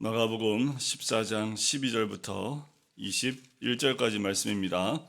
마가복음 14장 12절부터 21절까지 말씀입니다.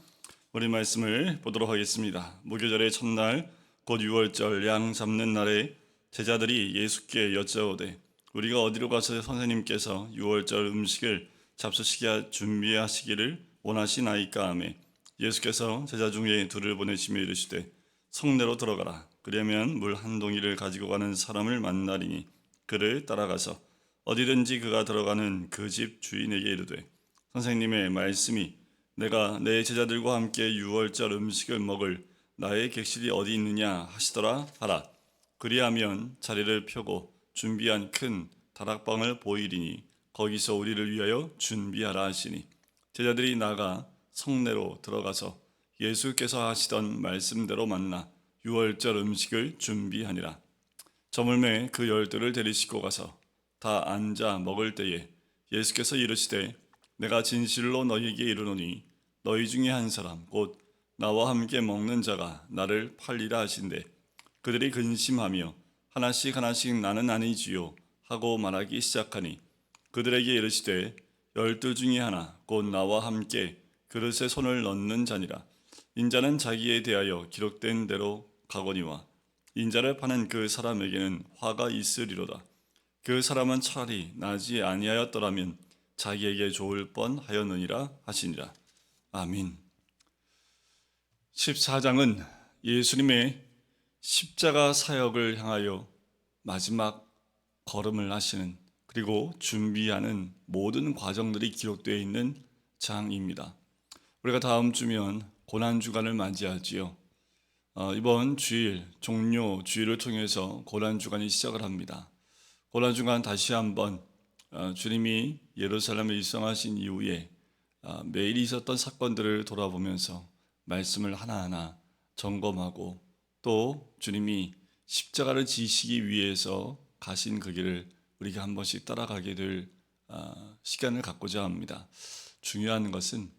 우리 말씀을 보도록 하겠습니다. 무교절의 첫날 곧 유월절 양 잡는 날에 제자들이 예수께 여짜오되 우리가 어디로 가서 선생님께서 유월절 음식을 잡수시게 준비하시기를 원하시나이까 하매 예수께서 제자 중에 둘을 보내시며 이르시되 성내로 들어가라. 그러면 물 한 동이를 가지고 가는 사람을 만나리니 그를 따라가서 어디든지 그가 들어가는 그 집 주인에게 이르되 선생님의 말씀이 내가 내 제자들과 함께 유월절 음식을 먹을 나의 객실이 어디 있느냐 하시더라 하라. 그리하면 자리를 펴고 준비한 큰 다락방을 보이리니 거기서 우리를 위하여 준비하라 하시니 제자들이 나가 성내로 들어가서 예수께서 하시던 말씀대로 만나 유월절 음식을 준비하니라. 저물매 그 열두를 데리시고 가서 다 앉아 먹을 때에 예수께서 이르시되 내가 진실로 너희에게 이르노니 너희 중에 한 사람 곧 나와 함께 먹는 자가 나를 팔리라 하신대 그들이 근심하며 하나씩 하나씩 나는 아니지요 하고 말하기 시작하니 그들에게 이르시되 12 중에 하나 곧 나와 함께 그릇에 손을 넣는 자니라. 인자는 자기에 대하여 기록된 대로 가거니와 인자를 파는 그 사람에게는 화가 있으리로다. 그 사람은 차라리 나지 아니하였더라면 자기에게 좋을 뻔하였느니라 하시니라. 아멘. 14장은 예수님의 십자가 사역을 향하여 마지막 걸음을 하시는 그리고 준비하는 모든 과정들이 기록되어 있는 장입니다. 우리가 다음 주면 고난주간을 맞이하지요. 이번 주일 종료 주일을 통해서 고난주간이 시작을 합니다. 고난주간 다시 한번 주님이 예루살렘에 입성하신 이후에 매일 있었던 사건들을 돌아보면서 말씀을 하나하나 점검하고 또 주님이 십자가를 지시기 위해서 가신 그 길을 우리가 한 번씩 따라가게 될 시간을 갖고자 합니다. 중요한 것은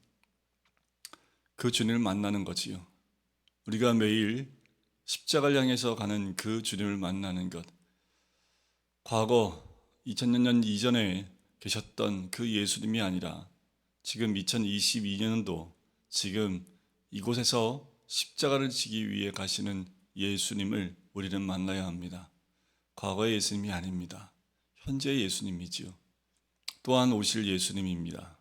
그 주님을 만나는 거지요. 우리가 매일 십자가를 향해서 가는 그 주님을 만나는 것. 과거 2000년 이전에 계셨던 그 예수님이 아니라 지금 2022년도 지금 이곳에서 십자가를 지기 위해 가시는 예수님을 우리는 만나야 합니다. 과거의 예수님이 아닙니다. 현재의 예수님이지요. 또한 오실 예수님입니다.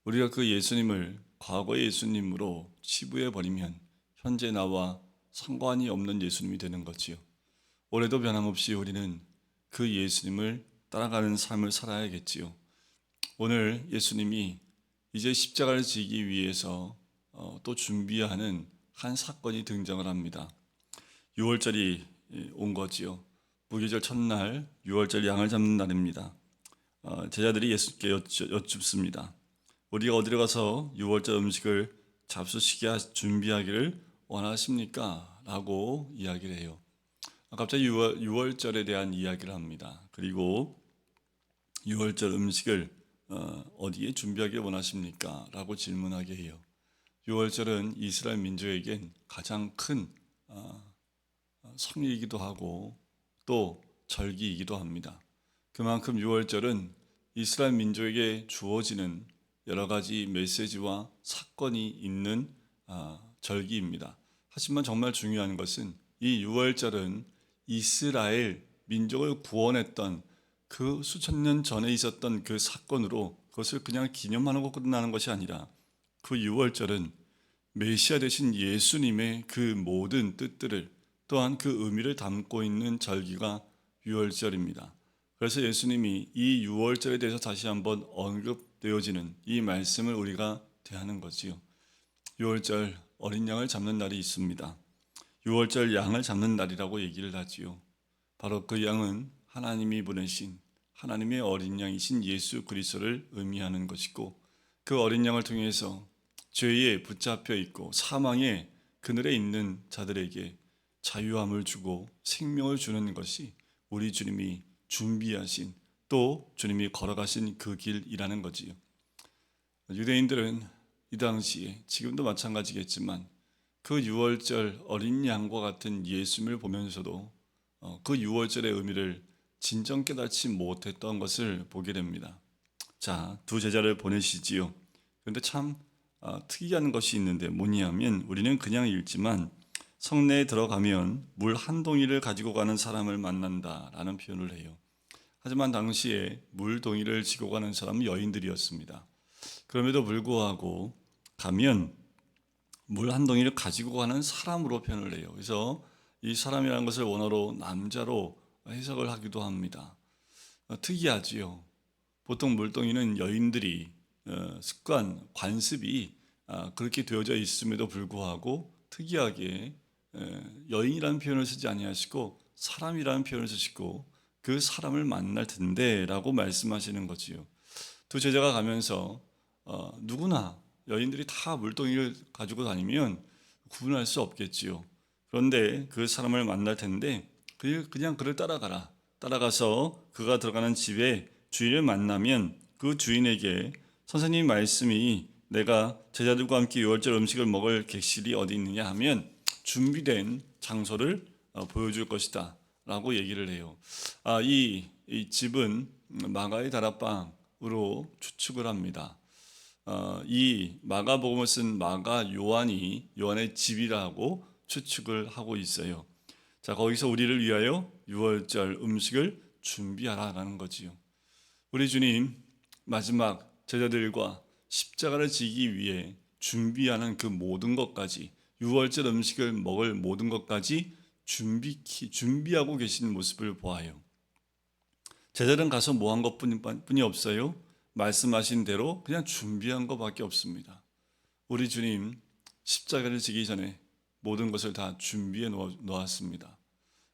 우리가 그 예수님을 과거의 예수님으로 치부해버리면 현재 나와 상관이 없는 예수님이 되는 거지요. 올해도 변함없이 우리는 그 예수님을 따라가는 삶을 살아야겠지요. 오늘 예수님이 이제 십자가를 지기 위해서 또 준비하는 한 사건이 등장을 합니다. 6월절이 온 거지요. 무교절 첫날 6월절 양을 잡는 날입니다. 제자들이 예수께 여쭙습니다. 우리가 어디로 가서 6월절 음식을 잡수시게 준비하기를 원하십니까? 라고 이야기를 해요. 갑자기 6월절에 대한 이야기를 합니다. 그리고 6월절 음식을 어디에 준비하길 원하십니까? 라고 질문하게 해요. 6월절은 이스라엘 민족에겐 가장 큰 성일이기도 하고 또 절기이기도 합니다. 그만큼 6월절은 이스라엘 민족에게 주어지는 여러 가지 메시지와 사건이 있는 절기입니다. 하지만 정말 중요한 것은 이 6월절은 이스라엘 민족을 구원했던 그 수천 년 전에 있었던 그 사건으로 그것을 그냥 기념하고 끝나는 것이 아니라 그 6월절은 메시아 되신 예수님의 그 모든 뜻들을 또한 그 의미를 담고 있는 절기가 6월절입니다. 그래서 예수님이 이 6월절에 대해서 다시 한번 언급되어지는 이 말씀을 우리가 대하는 거지요. 6월절 어린 양을 잡는 날이 있습니다. 6월절 양을 잡는 날이라고 얘기를 하지요. 바로 그 양은 하나님이 보내신 하나님의 어린 양이신 예수 그리스도를 의미하는 것이고 그 어린 양을 통해서 죄에 붙잡혀 있고 사망의 그늘에 있는 자들에게 자유함을 주고 생명을 주는 것이 우리 주님이 준비하신 또 주님이 걸어가신 그 길이라는 거지요. 유대인들은 이 당시에 지금도 마찬가지겠지만 그 6월절 어린 양과 같은 예수님을 보면서도 그 6월절의 의미를 진정 깨닫지 못했던 것을 보게 됩니다. 자, 두 제자를 보내시지요. 그런데 참 특이한 것이 있는데 뭐냐면 우리는 그냥 읽지만 성내에 들어가면 물 한 동이를 가지고 가는 사람을 만난다라는 표현을 해요. 하지만 당시에 물 동이를 지고 가는 사람은 여인들이었습니다. 그럼에도 불구하고 가면 물 한 동이를 가지고 가는 사람으로 표현을 해요. 그래서 이 사람이라는 것을 원어로 남자로 해석을 하기도 합니다. 특이하지요. 보통 물동이는 여인들이 습관, 관습이 그렇게 되어져 있음에도 불구하고 특이하게 여인이라는 표현을 쓰지 아니하시고 사람이라는 표현을 쓰시고 그 사람을 만날 텐데라고 말씀하시는 거지요. 두 제자가 가면서 누구나 여인들이 다 물동이를 가지고 다니면 구분할 수 없겠지요. 그런데 그 사람을 만날 텐데 그냥 그를 따라가라. 따라가서 그가 들어가는 집에 주인을 만나면 그 주인에게 선생님 말씀이 내가 제자들과 함께 유월절 음식을 먹을 객실이 어디 있느냐 하면 준비된 장소를 보여줄 것이다 라고 얘기를 해요. 이 집은 마가의 다락방으로 추측을 합니다. 이 마가복음을 쓴 마가 요한이 요한의 집이라고 추측을 하고 있어요. 자, 거기서 우리를 위하여 유월절 음식을 준비하라라는 거지요. 우리 주님 마지막 제자들과 십자가를 지기 위해 준비하는 그 모든 것까지 유월절 음식을 먹을 모든 것까지 준비하고 계신 모습을 보아요. 제자들은 가서 뭐 한 것뿐이 없어요. 말씀하신 대로 그냥 준비한 것밖에 없습니다. 우리 주님 십자가를 지기 전에 모든 것을 다 준비해 놓았습니다.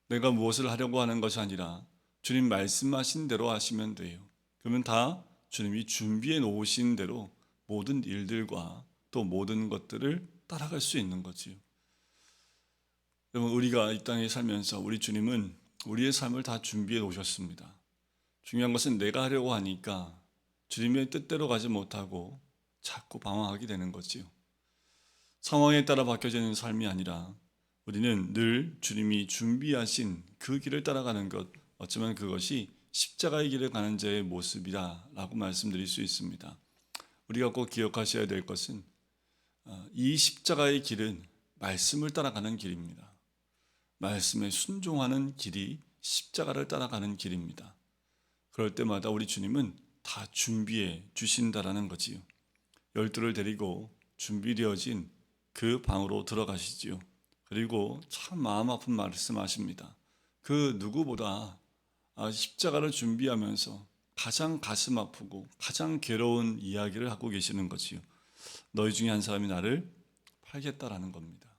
내가 무엇을 하려고 하는 것이 아니라 주님 말씀하신 대로 하시면 돼요. 그러면 다 주님이 준비해 놓으신 대로 모든 일들과 또 모든 것들을 따라갈 수 있는 거지요. 여러분, 우리가 이 땅에 살면서 우리 주님은 우리의 삶을 다 준비해 놓으셨습니다. 중요한 것은 내가 하려고 하니까 주님의 뜻대로 가지 못하고 자꾸 방황하게 되는 거지요. 상황에 따라 바뀌어지는 삶이 아니라 우리는 늘 주님이 준비하신 그 길을 따라가는 것, 어쩌면 그것이 십자가의 길을 가는 자의 모습이라고 말씀드릴 수 있습니다. 우리가 꼭 기억하셔야 될 것은 이 십자가의 길은 말씀을 따라가는 길입니다. 말씀에 순종하는 길이 십자가를 따라가는 길입니다. 그럴 때마다 우리 주님은 다 준비해 주신다라는 거지요. 열두를 데리고 준비되어진 그 방으로 들어가시지요. 그리고 참 마음 아픈 말씀하십니다. 그 누구보다 십자가를 준비하면서 가장 가슴 아프고 가장 괴로운 이야기를 하고 계시는 거지요. 너희 중에 한 사람이 나를 팔겠다라는 겁니다.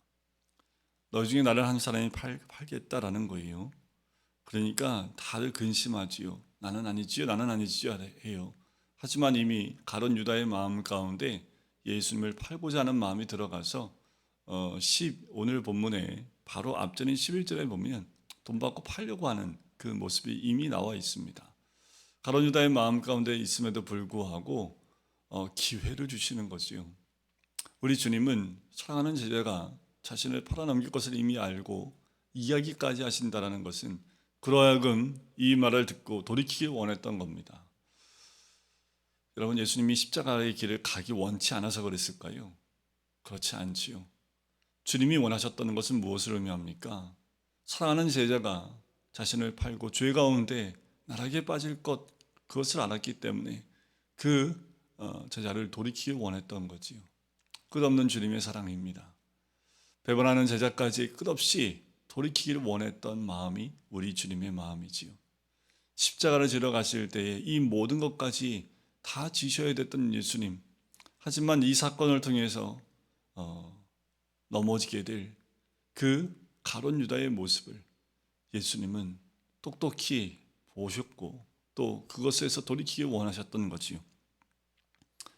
너희 중에 나를 한 사람이 팔겠다라는 거예요. 그러니까 다들 근심하지요. 나는 아니지요, 나는 아니지요 해요. 하지만 이미 가룟 유다의 마음 가운데 예수님을 팔고자 하는 마음이 들어가서 오늘 본문에 바로 앞전인 11절에 보면 돈 받고 팔려고 하는 그 모습이 이미 나와 있습니다. 가룟 유다의 마음 가운데 있음에도 불구하고 기회를 주시는 거지요. 우리 주님은 사랑하는 제자가 자신을 팔아넘길 것을 이미 알고 이야기까지 하신다라는 것은 그러하여금 이 말을 듣고 돌이키길 원했던 겁니다. 여러분, 예수님이 십자가의 길을 가기 원치 않아서 그랬을까요? 그렇지 않지요. 주님이 원하셨던 것은 무엇을 의미합니까? 사랑하는 제자가 자신을 팔고 죄 가운데 나락에 빠질 그것을 알았기 때문에 그 제자를 돌이키길 원했던 거지요. 끝없는 주님의 사랑입니다. 배반하는 제자까지 끝없이 돌이키기를 원했던 마음이 우리 주님의 마음이지요. 십자가를 지러 가실 때에 이 모든 것까지 다 지셔야 됐던 예수님. 하지만 이 사건을 통해서 넘어지게 될 그 가룟 유다의 모습을 예수님은 똑똑히 보셨고 또 그것에서 돌이키기 원하셨던 거지요.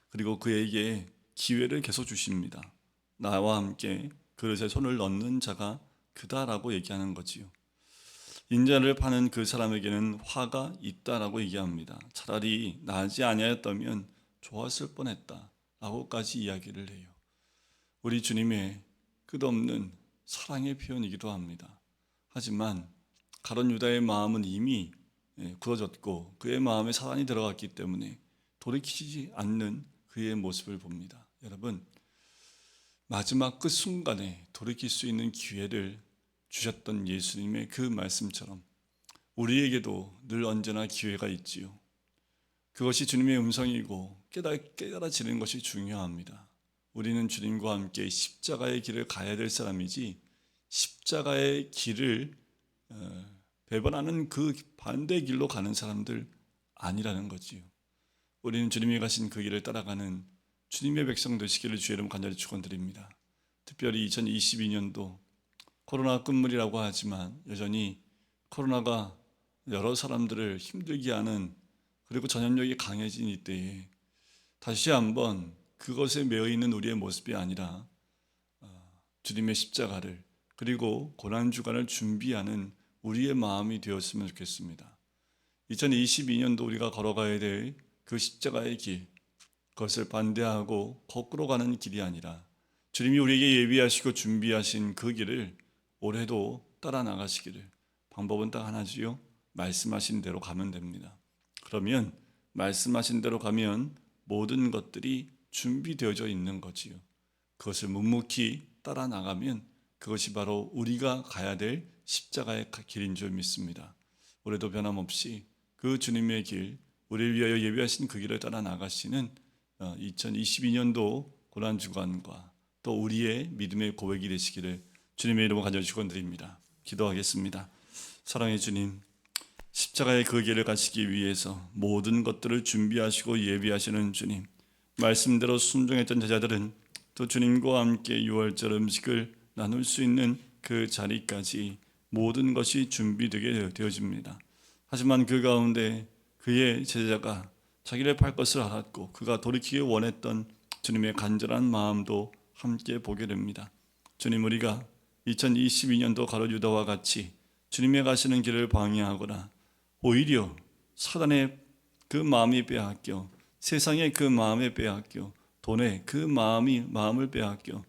그리고 그에게 기회를 계속 주십니다. 나와 함께 그릇에 손을 넣는 자가 그다라고 얘기하는 거지요. 인자를 파는 그 사람에게는 화가 있다라고 얘기합니다. 차라리 나지 아니하였다면 좋았을 뻔했다라고까지 이야기를 해요. 우리 주님의 끝없는 사랑의 표현이기도 합니다. 하지만 가룟 유다의 마음은 이미 굳어졌고 그의 마음에 사단이 들어갔기 때문에 돌이키지 않는 그의 모습을 봅니다. 여러분, 마지막 그 순간에 돌이킬 수 있는 기회를 주셨던 예수님의 그 말씀처럼 우리에게도 늘 언제나 기회가 있지요. 그것이 주님의 음성이고 깨달아지는 것이 중요합니다. 우리는 주님과 함께 십자가의 길을 가야 될 사람이지 십자가의 길을 배반하는 그 반대 길로 가는 사람들 아니라는 거지요. 우리는 주님이 가신 그 길을 따라가는 주님의 백성 되시기를 주의 이름 간절히 축원드립니다. 특별히 2022년도 코로나 끝물이라고 하지만 여전히 코로나가 여러 사람들을 힘들게 하는, 그리고 전염력이 강해진 이때에 다시 한번 그것에 매여 있는 우리의 모습이 아니라 주님의 십자가를, 그리고 고난주간을 준비하는 우리의 마음이 되었으면 좋겠습니다. 2022년도 우리가 걸어가야 될 그 십자가의 길, 그것을 반대하고 거꾸로 가는 길이 아니라 주님이 우리에게 예비하시고 준비하신 그 길을 올해도 따라 나가시기를, 방법은 딱 하나지요. 말씀하신 대로 가면 됩니다. 그러면 말씀하신 대로 가면 모든 것들이 준비되어져 있는 거지요. 그것을 묵묵히 따라 나가면 그것이 바로 우리가 가야 될 십자가의 길인 줄 믿습니다. 올해도 변함없이 그 주님의 길, 우리를 위하여 예비하신 그 길을 따라 나가시는 2022년도 고난주간과 또 우리의 믿음의 고백이 되시기를 주님의 이름으로 간절히 축원드립니다. 기도하겠습니다. 사랑의 주님, 십자가의 그 길을 가시기 위해서 모든 것들을 준비하시고 예비하시는 주님, 말씀대로 순종했던 제자들은 또 주님과 함께 유월절 음식을 나눌 수 있는 그 자리까지 모든 것이 준비되게 되어집니다. 하지만 그 가운데 그의 제자가 자기를 팔 것을 알았고 그가 돌이키기 원했던 주님의 간절한 마음도 함께 보게 됩니다. 주님, 우리가 2022년도 가룟 유다와 같이 주님의 가시는 길을 방해하거나 오히려 사단의 그 마음이 빼앗겨, 세상의 그 마음에 빼앗겨, 돈의 그 마음을 빼앗겨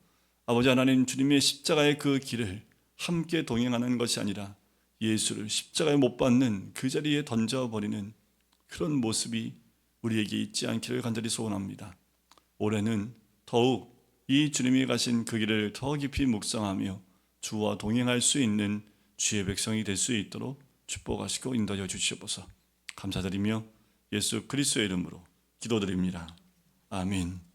아버지 하나님, 주님의 십자가의 그 길을 함께 동행하는 것이 아니라 예수를 십자가에 못 박는 그 자리에 던져버리는 그런 모습이 우리에게 있지 않기를 간절히 소원합니다. 올해는 더욱 이 주님이 가신 그 길을 더 깊이 묵상하며 주와 동행할 수 있는 주의 백성이 될 수 있도록 축복하시고 인도하여 주시옵소서. 감사드리며 예수 그리스도의 이름으로 기도드립니다. 아멘.